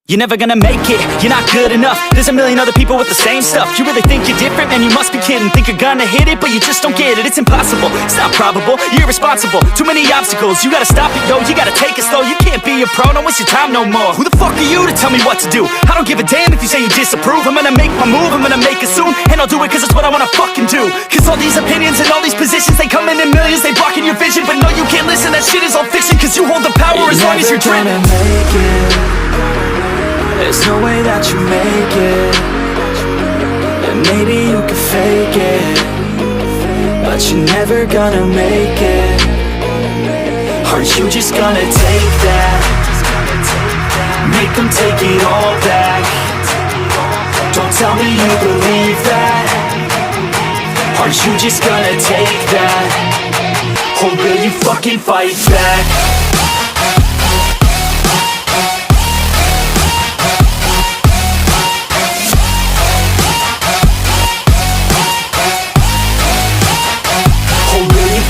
You're never gonna make it, you're not good enough. There's a million other people with the same stuff. You really think you're different? Man, you must be kidding. Think you're gonna hit it, but you just don't get it. It's impossible, it's not probable, you're irresponsible. Too many obstacles, you gotta stop it, yo. You gotta take it slow, you can't be a pro. Don't waste your time no more. Who the fuck are you to tell me what to do? I don't give a damn if you say you disapprove. I'm gonna make my move, I'm gonna make it soon. And I'll do it cause it's what I wanna fucking do. Cause all these opinions and all these positions, they come in millions, they blocking your vision. But no, you can't listen, that shit is all fiction. Cause you hold the power as long as you're dreaming. Make it. There's no way that you make it. And maybe you can fake it, but you're never gonna make it. Aren't you just gonna take that? Make them take it all back. Don't tell me you believe that. Aren't you just gonna take that? Or will you fucking fight back?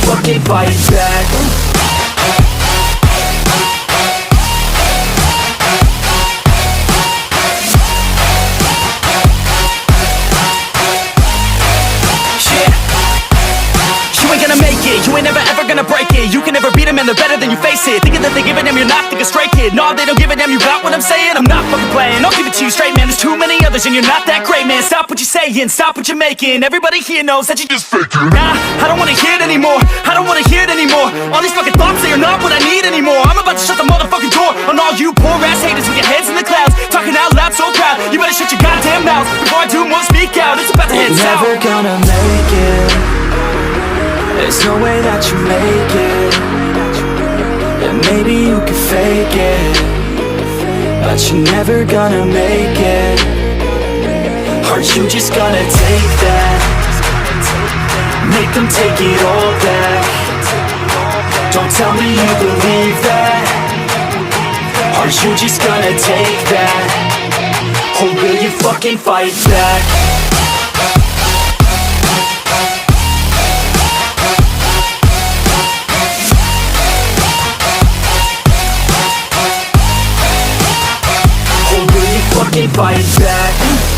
Fucking fight back. You ain't gonna make it, you ain't never ever gonna break it. You can never beat them and they're better than you face it. Thinking that they give a damn, you're not thinking straight, kid. No, they don't give a damn, you got what I'm saying? I'm not fucking playing, I'll give it to you straight, man. There's too many others and you're not that great, man. Stop what you're saying, stop what you're making. Everybody here knows that you just faking. Nah, I don't wanna hear it anymore, I don't wanna hear it anymore. All these fucking thoughts, they are not what I need anymore. I'm about to shut the motherfucking door on all you poor ass haters with your heads in the clouds, talking out loud so proud. You better shut your goddamn mouth before I do more speak out. It's about to head south. You're never gonna make it. There's no way that you make it. And maybe you can fake it, but you're never gonna make it. Aren't you just gonna take that? Make them take it all back. Don't tell me you believe that. Aren't you just gonna take that? Or will you fucking fight back? Or will you fucking fight back?